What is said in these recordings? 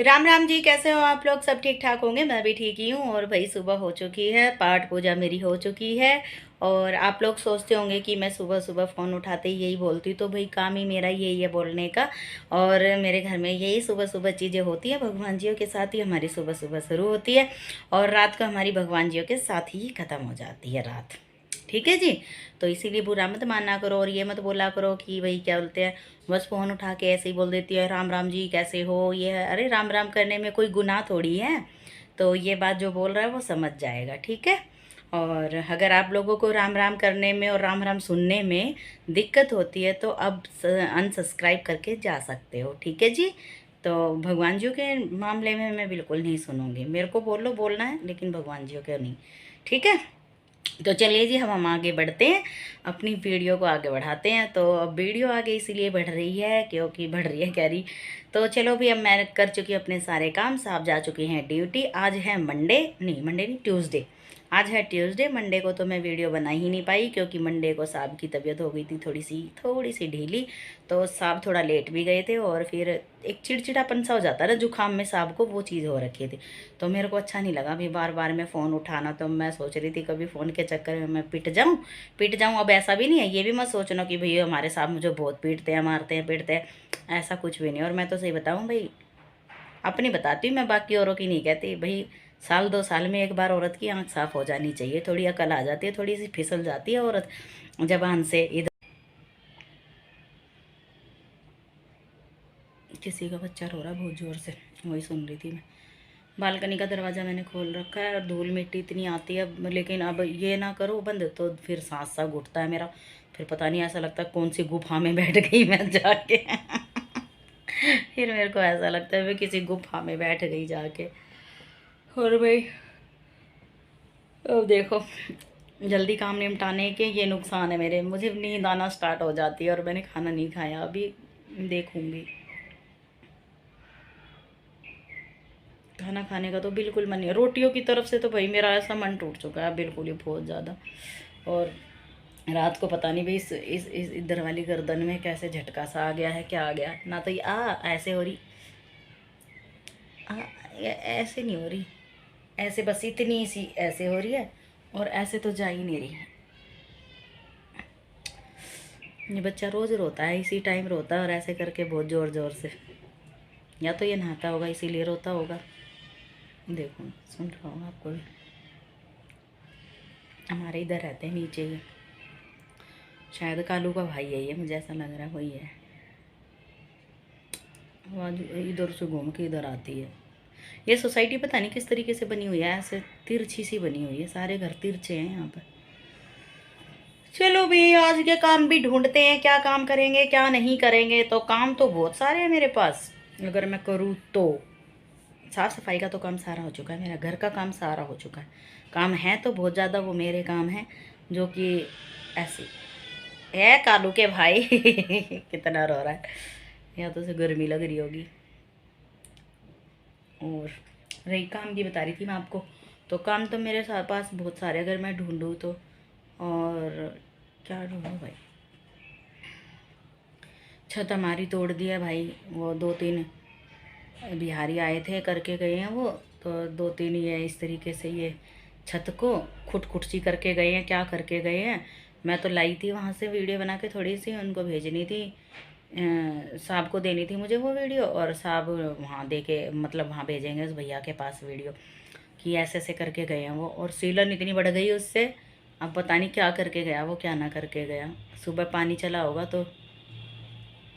राम राम जी, कैसे हो आप लोग? सब ठीक ठाक होंगे। मैं भी ठीक ही हूँ। और भाई सुबह हो चुकी है, पाठ पूजा मेरी हो चुकी है। और आप लोग सोचते होंगे कि मैं सुबह सुबह फ़ोन उठाते ही यही बोलती हूँ, तो भाई काम ही मेरा यही है बोलने का। और मेरे घर में यही सुबह सुबह चीज़ें होती हैं। भगवान जियों के साथ ही हमारी सुबह सुबह शुरू होती है और रात को हमारी भगवान जियों के साथ ही ख़त्म हो जाती है रात। ठीक है जी। तो इसीलिए बुरा मत माना करो और ये मत बोला करो कि भाई क्या बोलते हैं, बस फ़ोन उठा के ऐसे ही बोल देती है राम राम जी कैसे हो। ये है, अरे राम राम करने में कोई गुनाह थोड़ी है। तो ये बात जो बोल रहा है वो समझ जाएगा, ठीक है। और अगर आप लोगों को राम राम करने में और राम राम सुनने में दिक्कत होती है तो अब अनसब्सक्राइब करके जा सकते हो, ठीक है जी। तो भगवान जी के मामले में मैं बिल्कुल नहीं सुनूंगी। मेरे को बोलो बोलना है, लेकिन भगवान जी के नहीं, ठीक है। तो चलिए जी, हम आगे बढ़ते हैं, अपनी वीडियो को आगे बढ़ाते हैं। तो अब वीडियो आगे इसीलिए बढ़ रही है क्योंकि बढ़ रही है कह रही। तो चलो भी, अब मैं कर चुकी हूँ अपने सारे काम, साहब जा चुकी हैं ड्यूटी। आज है मंडे नहीं ट्यूसडे। आज है ट्यूसडे। मंडे को तो मैं वीडियो बना ही नहीं पाई क्योंकि मंडे को साहब की तबीयत हो गई थी थोड़ी सी ढीली। तो साहब थोड़ा लेट भी गए थे और फिर एक चिड़चिड़ापन सा हो जाता है ना जुकाम में, साहब को वो चीज़ हो रखी थी। तो मेरे को अच्छा नहीं लगा अभी बार बार मैं फ़ोन उठाना। तो मैं सोच रही थी कभी फ़ोन के चक्कर में मैं पिट जाऊँ। अब ऐसा भी नहीं है, ये भी मत सोचना कि भैया हमारे साहब मुझे बहुत पीटते हैं, मारते हैं, पीटते हैं। ऐसा कुछ भी नहीं। और मैं तो सही बताऊँ भाई, अपनी बताती हूँ मैं, बाकी औरों की नहीं कहती भाई। साल 2 साल में एक बार औरत की आंख साफ हो जानी चाहिए, थोड़ी अकल आ जाती है, थोड़ी सी फिसल जाती है औरत जबान से। इधर किसी का बच्चा रो रहा है बहुत ज़ोर से, वही सुन रही थी मैं। बालकनी का दरवाज़ा मैंने खोल रखा है और धूल मिट्टी इतनी आती है, लेकिन अब ये ना करो बंद तो फिर सांस सा घुटता है मेरा। फिर पता नहीं, ऐसा लगता है कौन सी गुफा में बैठ गई मैं जाके। फिर मेरे को ऐसा लगता है मैं किसी गुफा में बैठ गई जाके। और भाई अब देखो, जल्दी काम निपटाने के ये नुकसान है मेरे, मुझे नींद आना स्टार्ट हो जाती है और मैंने खाना नहीं खाया अभी, देखूंगी। खाना खाने का तो बिल्कुल मन नहीं है। रोटियों की तरफ से तो भाई मेरा ऐसा मन टूट चुका है बिल्कुल ही, बहुत ज़्यादा। और रात को पता नहीं भाई इस इधर वाली गर्दन में कैसे झटका सा आ गया है, क्या आ गया ना। तो ये ऐसे हो रही, आ ऐसे नहीं हो रही, ऐसे बस इतनी सी ऐसे हो रही है और ऐसे तो जा ही नहीं रही है। ये बच्चा रोज़ रोता है, इसी टाइम रोता है और ऐसे करके बहुत ज़ोर ज़ोर से। या तो ये नहाता होगा इसीलिए रोता होगा। देखो सुन रहा हूँ आपको भी, हमारे इधर रहते हैं नीचे ही। शायद कालू का भाई है ये, मुझे ऐसा लग रहा है वही है। आवाज़ इधर से घूम के इधर आती है। ये सोसाइटी पता नहीं किस तरीके से बनी हुई है, ऐसे तिरछी सी बनी हुई है, सारे घर तिरछे हैं यहाँ पर। चलो भी, आज के काम भी ढूंढते हैं, क्या काम करेंगे क्या नहीं करेंगे। तो काम तो बहुत सारे हैं मेरे पास, अगर मैं करूँ तो। साफ़ सफाई का तो काम सारा हो चुका है, मेरा घर का काम सारा हो चुका है। काम है तो बहुत ज़्यादा, वो मेरे काम हैं जो कि ऐसे है। कालू के भाई कितना रो रहा है, या तो उसे गर्मी लग रही होगी। और रही काम की बता रही थी मैं आपको, तो काम तो मेरे पास बहुत सारे, अगर मैं ढूंढूँ तो। और क्या ढूंढूँ भाई, छत हमारी तोड़ दी है भाई। वो 2-3 बिहारी आए थे, करके गए हैं वो। तो 2-3 ये इस तरीके से ये छत को खुट खुट सी करके गए हैं, क्या करके गए हैं। मैं तो लाई थी वहाँ से वीडियो बना के, थोड़ी सी उनको भेजनी थी, साहब को देनी थी मुझे वो वीडियो। और साहब वहाँ दे के, मतलब वहाँ भेजेंगे उस भैया के पास वीडियो कि ऐसे ऐसे करके गए हैं वो। और सीलन इतनी बढ़ गई उससे, अब पता नहीं क्या करके गया वो, क्या ना करके गया। सुबह पानी चला होगा तो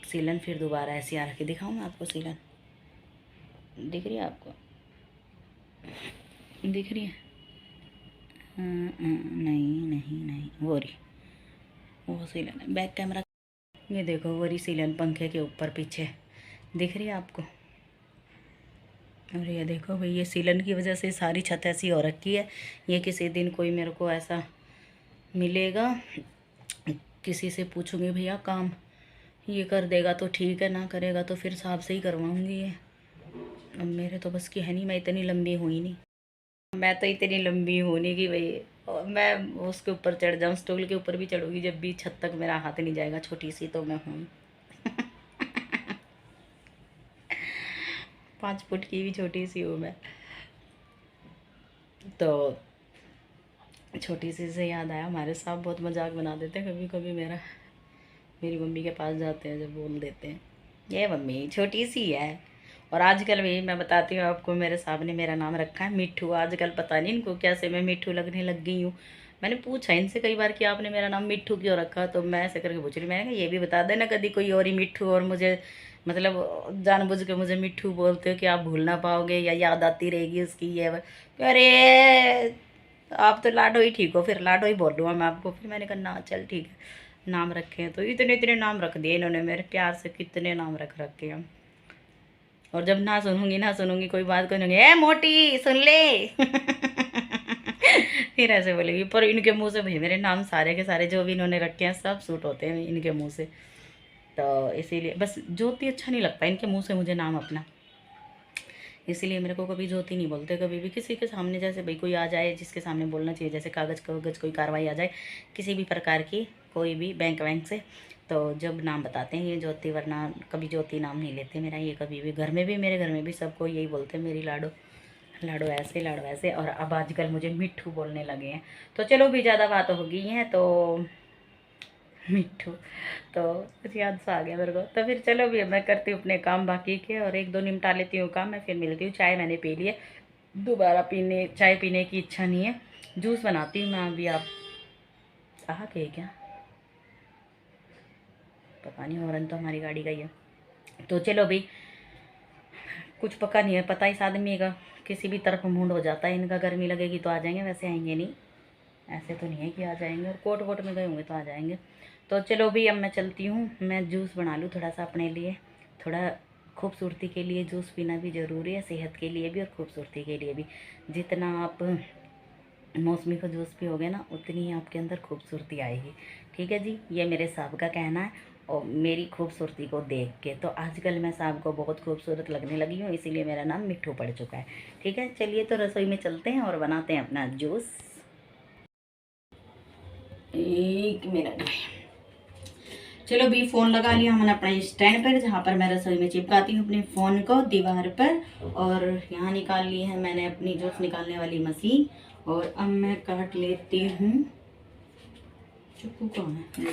सीलन फिर दोबारा ऐसी आ रखी। दिखाऊँ मैं आपको सीलन, दिख रही है आपको? दिख रही है? नहीं नहीं नहीं, वो रही, वो सीलन है। बैक कैमरा, ये देखो वो रही सीलन पंखे के ऊपर पीछे, दिख रही है आपको? और ये देखो भाई, ये सीलन की वजह से सारी छत ऐसी हो रखी है। ये किसी दिन कोई मेरे को ऐसा मिलेगा, किसी से पूछूंगी भैया काम ये कर देगा तो ठीक है, ना करेगा तो फिर साहब से ही करवाऊँगी ये। अब मेरे तो बस की है नहीं, मैं इतनी लंबी हुई नहीं, मैं तो इतनी लंबी हूँ नहीं कि भाई मैं उसके ऊपर चढ़ जाऊँ। स्टूल के ऊपर भी चढ़ूँगी जब भी छत तक मेरा हाथ नहीं जाएगा, छोटी सी तो मैं हूँ। 5 फुट की भी छोटी सी हूँ मैं। तो छोटी सी से याद आया, हमारे साहब बहुत मजाक बना देते हैं कभी कभी मेरा। मेरी मम्मी के पास जाते हैं जब बोल देते हैं ये मम्मी छोटी सी है। और आजकल भी मैं बताती हूँ आपको, मेरे साहब ने मेरा नाम रखा है मिट्ठू। आजकल पता नहीं इनको कैसे मैं मिट्ठू लगने लग गई हूँ। मैंने पूछा इनसे कई बार कि आपने मेरा नाम मिट्ठू क्यों रखा, तो मैं ऐसे करके पूछ रही, मैंने कहा ये भी बता देना कभी कोई और ही मिट्ठू और मुझे मतलब जानबूझ के मुझे मिट्ठू बोलते हो कि आप भूल ना पाओगे या याद आती रहेगी उसकी ये अरे आप तो लाडो ही ठीक हो, फिर लाडो ही बोल लूँगा मैं आपको। फिर मैंने कहा ना चल ठीक है, नाम रखे हैं तो इतने इतने नाम रख दिए इन्होंने मेरे प्यार से, कितने नाम रख रखे हैं। और जब ना सुनूंगी कोई बात करूँगी ए मोटी सुन ले फिर ऐसे बोलेगी। पर इनके मुंह से भाई मेरे नाम सारे के सारे जो भी इन्होंने रखे हैं सब सूट होते हैं इनके मुंह से। तो इसीलिए बस ज्योति अच्छा नहीं लगता इनके मुंह से मुझे नाम अपना, इसीलिए मेरे को कभी ज्योति नहीं बोलते कभी भी किसी के सामने। जैसे भाई कोई आ जाए जिसके सामने बोलना चाहिए, जैसे कागज़ कागज़ कोई कार्रवाई आ जाए किसी भी प्रकार की, कोई भी बैंक वैंक से, तो जब नाम बताते हैं ये ज्योति, वरना कभी ज्योति नाम नहीं लेते मेरा ये कभी भी। घर में भी, मेरे घर में भी सबको यही बोलते हैं मेरी लाडो, लाडो ऐसे लाडो ऐसे। और अब आजकल मुझे मिट्ठू बोलने लगे हैं। तो चलो भी ज़्यादा बात हो गई है तो मिट्ठू, तो कुछ याद सा आ गया मेरे को। तो फिर चलो भी मैं करती हूँ अपने काम बाकी के, और एक दो निपटा लेती हूँ काम, मैं फिर मिलती हूँ। चाय मैंने पी ली है, दोबारा चाय पीने की इच्छा नहीं है। जूस बनाती हूँ मैं अभी। आप कहाँ के क्या पता नहीं, हॉर्न तो हमारी गाड़ी का ही है। तो चलो भाई, कुछ पका नहीं है, पता इस आदमी का किसी भी तरफ मूड हो जाता है इनका। गर्मी लगेगी तो आ जाएंगे, वैसे आएंगे नहीं, ऐसे तो नहीं है कि आ जाएंगे। और कोट वोट में गए होंगे तो आ जाएंगे। तो चलो भी अब मैं चलती हूँ, मैं जूस बना लूँ थोड़ा सा अपने लिए। थोड़ा खूबसूरती के लिए जूस पीना भी ज़रूरी है, सेहत के लिए भी और खूबसूरती के लिए भी। जितना आप मौसमी का जूस पियोगे ना उतनी ही आपके अंदर खूबसूरती आएगी। ठीक है जी, ये मेरे साहब का कहना है और मेरी खूबसूरती को देख के। तो आजकल मैं साहब को बहुत खूबसूरत लगने लगी हूँ, इसीलिए मेरा नाम मिट्ठू पड़ चुका है। ठीक है, चलिए तो रसोई में चलते हैं और बनाते हैं अपना जूस। 1 मिनट। चलो भी फ़ोन लगा लिया हमने अपना स्टैंड पर, जहाँ पर मैं रसोई में चिपकाती हूँ अपने फ़ोन को दीवार पर। और यहाँ निकाल ली है मैंने अपनी जूस निकालने वाली मशीन। और अब मैं काट लेती हूँ, चुप्पू कौन है,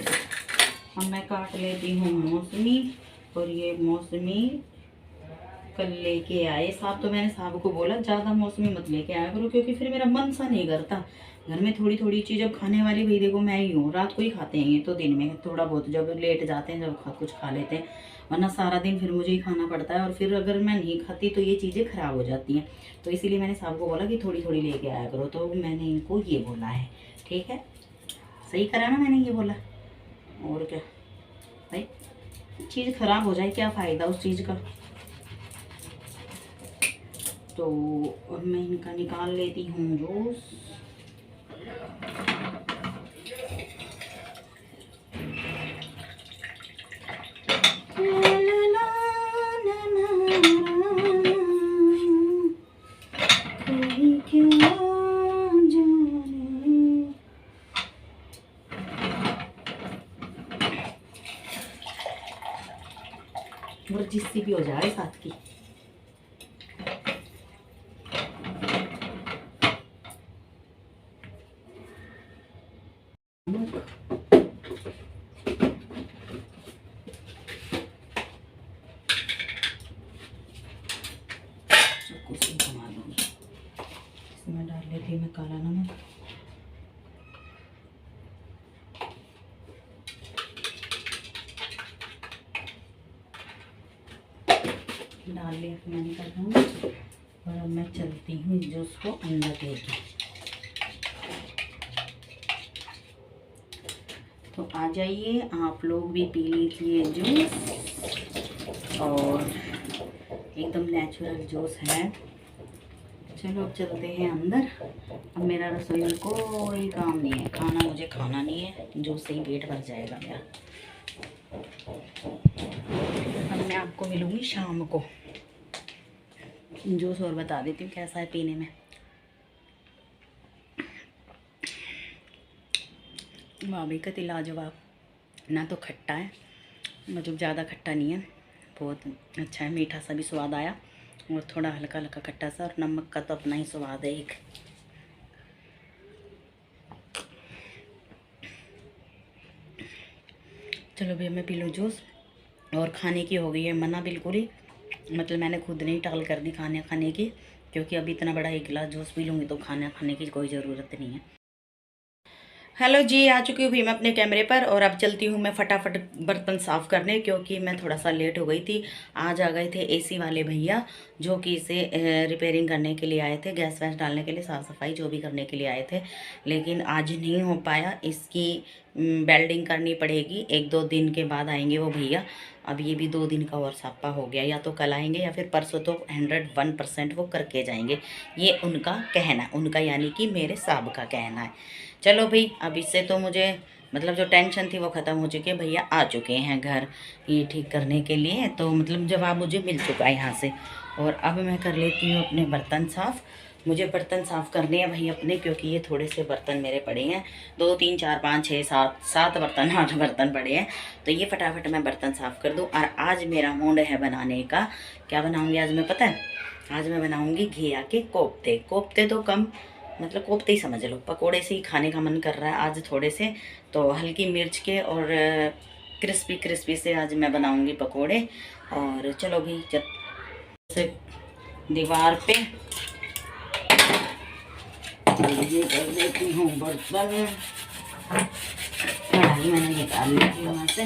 अब मैं काट लेती हूँ मौसमी। और ये मौसमी कल लेके आए साहब, तो मैंने साहब को बोला ज़्यादा मौसमी मत लेके आया करो, क्योंकि फिर मेरा मन सा नहीं करता। घर में थोड़ी थोड़ी चीज़ अब खाने वाली भाई देखो मैं ही हूँ, रात को ही खाते हैं ये तो, दिन में थोड़ा बहुत जब लेट जाते हैं जब कुछ खा लेते हैं, वरना सारा दिन फिर मुझे ही खाना पड़ता है। और फिर अगर मैं नहीं खाती तो ये चीज़ें ख़राब हो जाती हैं। तो इसीलिए मैंने साहब को बोला कि थोड़ी थोड़ी लेके आया करो, तो मैंने इनको ये बोला है। ठीक है, सही करा ना मैंने ये बोला, और क्या भाई, चीज़ ख़राब हो जाए क्या फ़ायदा उस चीज़ का। तो अब मैं इनका निकाल लेती हूँ जूस। और जिससे भी हो जाए साथ की। इसमें डाल लेती हूँ मैं काला नमक। डाल लिया फिर मैंने कर दूँगी। और अब मैं चलती हूँ इस जूस को अंदर लेके। तो आ जाइए आप लोग भी पी लीजिए जूस, और एकदम नेचुरल जूस है। चलो अब चलते हैं अंदर। अब मेरा रसोई में कोई काम नहीं है, खाना मुझे खाना नहीं है, जूस से ही पेट भर जाएगा मेरा। अब मैं आपको मिलूँगी शाम को। जूस और बता देती हूँ कैसा है पीने में। वाह भाई कति लाजवाब, ना तो खट्टा है, मतलब ज़्यादा खट्टा नहीं है, बहुत अच्छा है, मीठा सा भी स्वाद आया। और थोड़ा हल्का हल्का खट्टा सा, और नमक का तो अपना ही स्वाद है एक। चलो भैया मैं पी लूँ जूस। और खाने की हो गई है मना बिल्कुल ही, मतलब मैंने खुद नहीं टाल कर दी खाने की, क्योंकि अभी इतना बड़ा एक गिलास जूस पी लूँगी तो खाना खाने की कोई ज़रूरत नहीं है। हेलो जी, आ चुकी हूँ भी मैं अपने कैमरे पर, और अब चलती हूँ मैं फटाफट बर्तन साफ़ करने, क्योंकि मैं थोड़ा सा लेट हो गई थी। आज आ गए थे एसी वाले भैया, जो कि इसे रिपेयरिंग करने के लिए आए थे, गैस वैस डालने के लिए, साफ़ सफाई जो भी करने के लिए आए थे। लेकिन आज नहीं हो पाया, इसकी वेल्डिंग करनी पड़ेगी, 1-2 दिन के बाद आएंगे वो भैया। अब ये भी 2 दिन का और सापा हो गया, या तो कल आएंगे या फिर परसों, तो 101% वो करके जाएंगे। ये उनका कहना, उनका यानी कि मेरे साहब का कहना है। चलो भाई, अब इससे तो मुझे मतलब जो टेंशन थी वो ख़त्म हो चुकी है। भैया आ चुके हैं घर ये ठीक करने के लिए, तो मतलब जवाब मुझे मिल चुका है यहाँ से। और अब मैं कर लेती हूँ अपने बर्तन साफ़। मुझे बर्तन साफ़ करने हैं भाई अपने, क्योंकि ये थोड़े से बर्तन मेरे पड़े हैं, 2 3 4 5 6 7 बर्तन, 8 बर्तन पड़े हैं। तो ये फटाफट मैं बर्तन साफ़ कर दूँ। और आज मेरा मूड है बनाने का। क्या बनाऊँगी आज मैं, पता है? आज मैं बनाऊँगी घिया के कोफ्ते। कोफ्ते तो कम, मतलब कोफ्ते ही समझ लो, पकोड़े से ही खाने का मन कर रहा है आज थोड़े से। तो हल्की मिर्च के और क्रिस्पी क्रिस्पी से आज मैं बनाऊंगी पकोड़े। और चलो भाई, जब से दीवार पे ये कर देती हूँ बर्तन, कढ़ाई मैंने निकाल ली थी वहाँ से।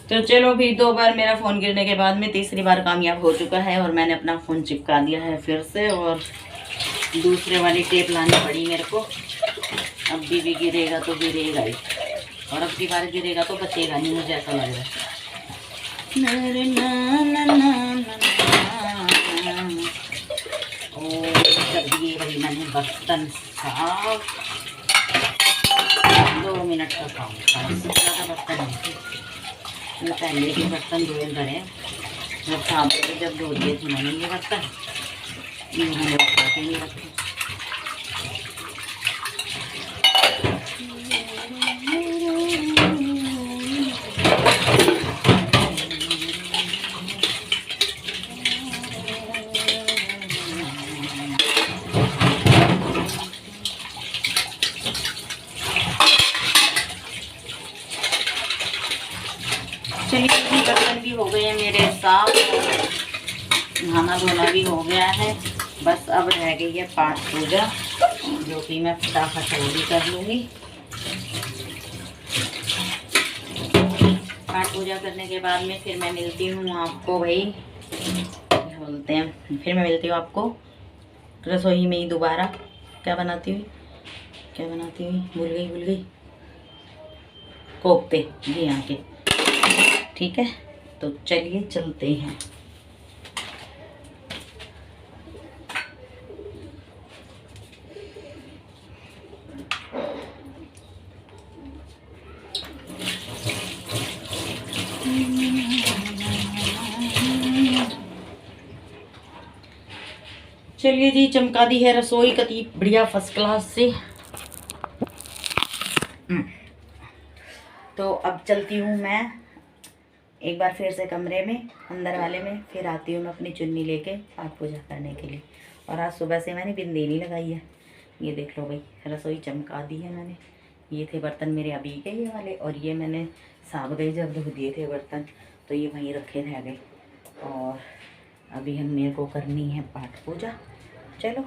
तो चलो भी 2 बार मेरा फ़ोन गिरने के बाद में तीसरी बार कामयाब हो चुका है, और मैंने अपना फ़ोन चिपका दिया है फिर से, और दूसरे वाली टेप लानी पड़ी मेरे को। अब भी गिरेगा तो गिरेगा ही, और अब की बार गिरेगा तो बचेगा नहीं, मुझे ऐसा लग रहा है। कर दिए भाई मैंने बर्तन साफ, 2 मिनट का काम था, इससे ज़्यादा बर्तन नहीं थे। मैं पहले भी बर्तन धोए भरे, जब साफ जब धो दिए थे मैंने ये बर्तन, ये मैंने उठा के नहीं रखे। चलिए, बर्तन भी हो गए हैं मेरे साफ, नहाना धोना भी हो गया है। बस अब रह गई है पाठ पूजा, जो कि मैं फटाफट वो भी कर लूँगी। पाठ पूजा करने के बाद में फिर मैं मिलती हूँ आपको भाई, क्या बोलते हैं, फिर मैं मिलती हूँ आपको रसोई में ही दोबारा। क्या बनाती हुई भूल गई, कोफ्ते जी यहाँ के। ठीक है, तो चलिए चलते हैं। चलिए जी, चमका दी है रसोई कती बढ़िया फर्स्ट क्लास से। तो अब चलती हूँ मैं एक बार फिर से कमरे में, अंदर वाले में, फिर आती हूँ मैं अपनी चुन्नी लेके पाठ पूजा करने के लिए। और आज सुबह से मैंने बिंदी नहीं लगाई है, ये देख लो भाई, रसोई चमका दी है मैंने। ये थे बर्तन मेरे अभी के ये वाले, और ये मैंने साफ गए जब धो दिए थे बर्तन, तो ये वहीं रखे रह गए। और अभी हम मेरे को करनी है पाठ पूजा। चलो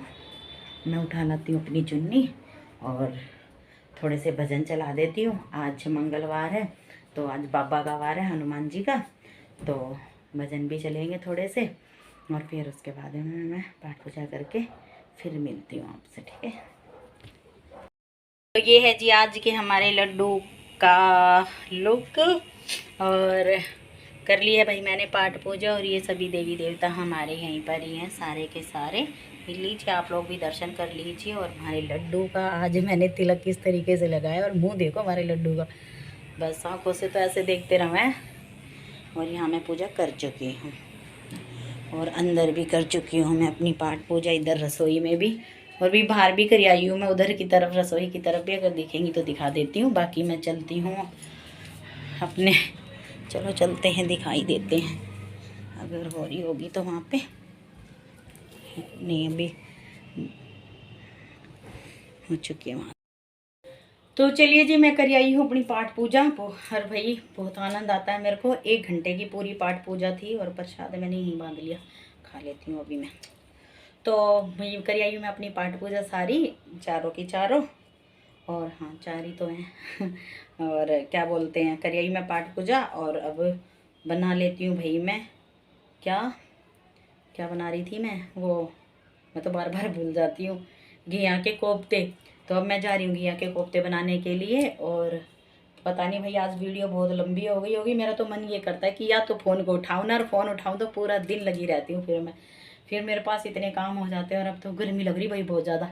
मैं उठा लाती हूँ अपनी चुन्नी, और थोड़े से भजन चला देती हूँ। आज मंगलवार है, तो आज बाबा का वार है, हनुमान जी का, तो भजन भी चलेंगे थोड़े से। और फिर उसके बाद में मैं पाठ पूजा करके फिर मिलती हूँ आपसे, ठीक है? तो ये है जी आज के हमारे लड्डू का लुक, और कर लिया भाई मैंने पाठ पूजा। और ये सभी देवी देवता हमारे यहीं पर ही हैं, सारे के सारे। लीजिए, आप लोग भी दर्शन कर लीजिए। और हमारे लड्डू का आज मैंने तिलक किस तरीके से लगाया, और मुंह देखो हमारे लड्डू का, बस आँखों से तो ऐसे देखते रहो हैं। और यहाँ मैं पूजा कर चुकी हूँ, और अंदर भी कर चुकी हूँ मैं अपनी पाठ पूजा, इधर रसोई में भी, और भी बाहर भी कर आई हूँ मैं, उधर की तरफ रसोई की तरफ भी अगर दिखेंगी तो दिखा देती हूँ। बाकी मैं चलती हूँ अपने, चलो चलते हैं, दिखाई देते हैं अगर हो रही होगी तो वहाँ पे। नहीं अभी हो चुकी है वहाँ। तो चलिए जी, मैं कर आई हूँ अपनी पाठ पूजा। हर भाई बहुत आनंद आता है मेरे को। 1 घंटे की पूरी पाठ पूजा थी और प्रसाद मैंने यहीं बांध लिया, खा लेती हूँ अभी मैं। तो भाई कर आई हूँ मैं अपनी पाठ पूजा सारी, चारों की चारों। और हाँ, 4 ही तो हैं और क्या बोलते हैं, कर आई मैं पाठ पूजा। और अब बना लेती हूँ भाई मैं, क्या क्या बना रही थी मैं तो बार बार भूल जाती हूँ, घिया के कोफ्ते। तो अब मैं जा रही हूँ घिया के कोफ्ते बनाने के लिए। और पता नहीं भाई आज वीडियो बहुत लंबी हो गई होगी। मेरा तो मन ये करता है कि या तो फ़ोन को उठाऊँ ना, और फ़ोन उठाऊँ तो पूरा दिन लगी रहती हूँ फिर मेरे पास इतने काम हो जाते हैं। और अब तो गर्मी लग रही भाई बहुत ज़्यादा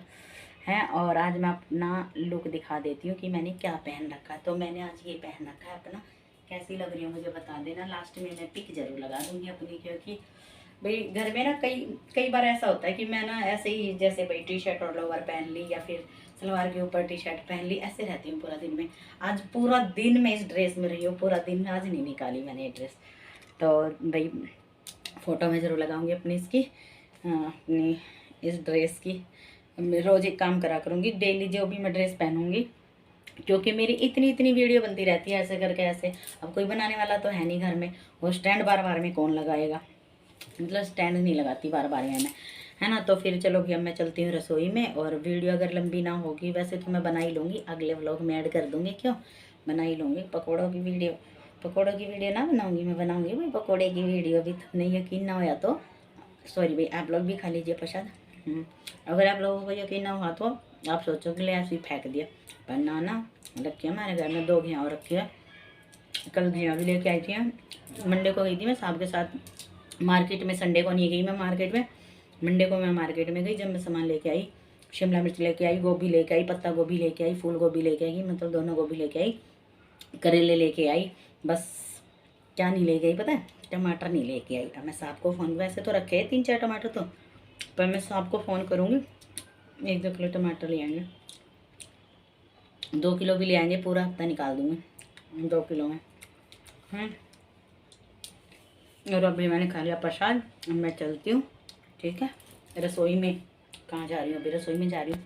है। और आज मैं अपना लुक दिखा देती हूँ कि मैंने क्या पहन रखा है। तो मैंने आज ये पहन रखा है अपना, कैसी लग रही है मुझे बता देना। लास्ट में मैं पिक जरूर लगा दूँगी अपनी, क्योंकि भाई घर में ना कई कई बार ऐसा होता है कि मैं ना ऐसे ही, जैसे भाई टी शर्ट और लोअर पहन ली या फिर सलवार के ऊपर टी शर्ट पहन ली, ऐसे रहती हूँ पूरा दिन में। आज पूरा दिन मैं इस ड्रेस में रही हूँ, पूरा दिन में आज नहीं निकाली मैंने ये ड्रेस। तो भाई फ़ोटो में ज़रूर लगाऊंगी अपनी इसकी, अपनी इस ड्रेस की। मैं रोज़ एक काम करा करूँगी, डेली जो भी मैं ड्रेस पहनूंगी, क्योंकि मेरी इतनी इतनी वीडियो बनती रहती है ऐसे करके ऐसे। अब कोई बनाने वाला तो है नहीं घर में, वो स्टैंड बार बार में कौन लगाएगा, मतलब स्टैंड नहीं लगाती बार बार में मैं, है ना। तो फिर चलो भैया मैं चलती हूँ रसोई में। और वीडियो अगर लंबी ना होगी, वैसे तो मैं बना ही लूँगी, अगले व्लॉग में ऐड कर दूँगी, क्यों बना ही लूँगी। पकौड़ों की वीडियो ना बनाऊँगी, मैं बनाऊँगी भाई पकौड़े की वीडियो भी। तो नहीं यकीन ना होया तो सॉरी भाई, आप लोग भी खा लीजिए प्रसाद। अगर आप लोगों को यकीन ना हुआ तो आप सोचो कि ले ऐसे ही फेंक दिया, पर ना ना रखी है हमारे घर में 2 घिया और रखी है। कल घिया भी लेके आई थी, मंडे को गई थी मैं साहब के साथ मार्केट में। संडे को नहीं गई मैं मार्केट में, मंडे को मैं मार्केट में गई। जब मैं सामान लेके आई, शिमला मिर्च लेके आई, गोभी लेके आई, पत्ता गोभी लेके आई, फूल गोभी लेके आई, मतलब दोनों गोभी लेके आई, करेले लेके आई। बस क्या नहीं ले गई पता है, टमाटर नहीं लेके आई। अब मैं साहब को फ़ोन, वैसे तो रखे हैं 3-4 टमाटर तो, पर मैं साहब को फ़ोन करूँगी, 1-2 किलो टमाटर ले आएंगे, 2 किलो भी ले आएंगे, पूरा हफ्ता निकाल दूँगी 2 किलो में। और अभी मैंने खा लिया प्रसाद, अब मैं चलती हूँ, ठीक है। रसोई में कहाँ जा रही हूँ, अभी रसोई में जा रही हूँ।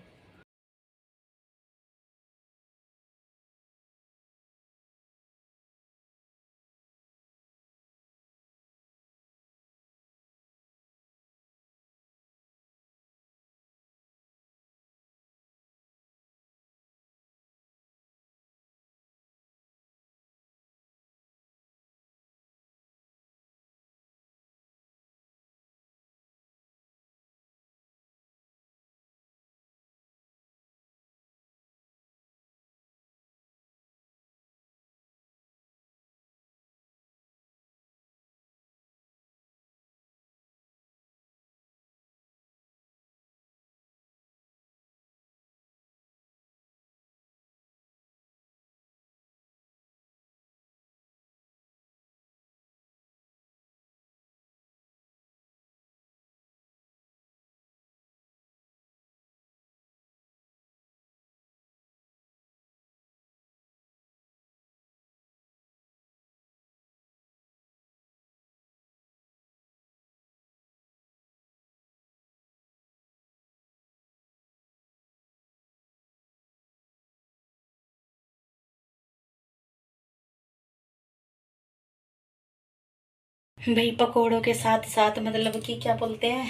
भाई पकोड़ों के साथ साथ, मतलब कि क्या बोलते हैं,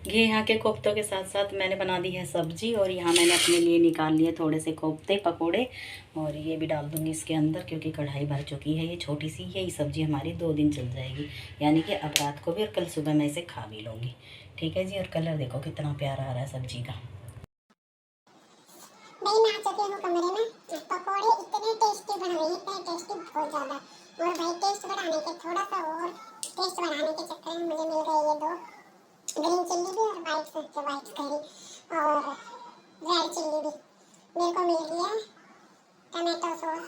घी यहाँ के कोफ्तों के साथ साथ मैंने बना दी है सब्जी। और यहाँ मैंने अपने लिए निकाल लिए थोड़े से कोफ्ते पकोड़े, और ये भी डाल दूँगी इसके अंदर, क्योंकि कढ़ाई भर चुकी है। ये छोटी सी है, ये सब्ज़ी हमारी 2 दिन चल जाएगी, यानी कि अब रात को भी और कल सुबह मैं इसे खा भी लूँगी, ठीक है जी। और कलर देखो कितना प्यारा आ रहा है सब्जी का। भाई मैं आ चुकी हूँ कमरे में। पकौड़े इतने टेस्टी बन रहे हैं, इतने टेस्टी बहुत ज़्यादा। और भाई टेस्ट बढ़ाने के, थोड़ा सा और टेस्ट बढ़ाने के चक्कर में मुझे मिल गए ये 2 ग्रीन चिल्ली भी और वाइट करी और रेड चिल्ली भी मेरे को मिल गया, टमाटो सॉस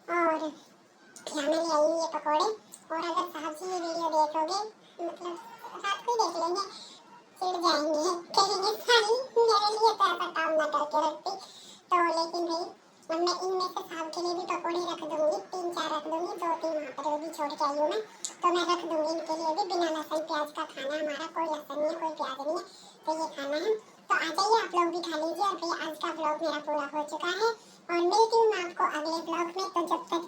और यहाँ मैं ले आई हूँ ये पकौड़े। और अगर साहब जी ये वीडियो देखोगे, मतलब रात को ही देख लेंगे, चिढ़ जाएंगे, कहेंगे सारी मेरे लिए तो ऐसा काम ना करके रखती। तो ले और मैं इनमें से साल के लिए भी पकौड़े रख दूंगी, 3-4 रख दूंगी, 2-3 वहाँ पर वो भी छोड़ के आई हूँ मैं, तो मैं रख दूंगी इनके लिए भी। बिना लहसुन प्याज का खाना हमारा, कोई लहसुन नहीं है, कोई प्याज नहीं है, तो ये खाना है। तो आ जाइए आप लोग भी खा लीजिए। और भैया आज का ब्लॉग मेरा पूरा हो चुका है और मिलती हूँ मैं आपको अगले ब्लॉग में। तो जब तक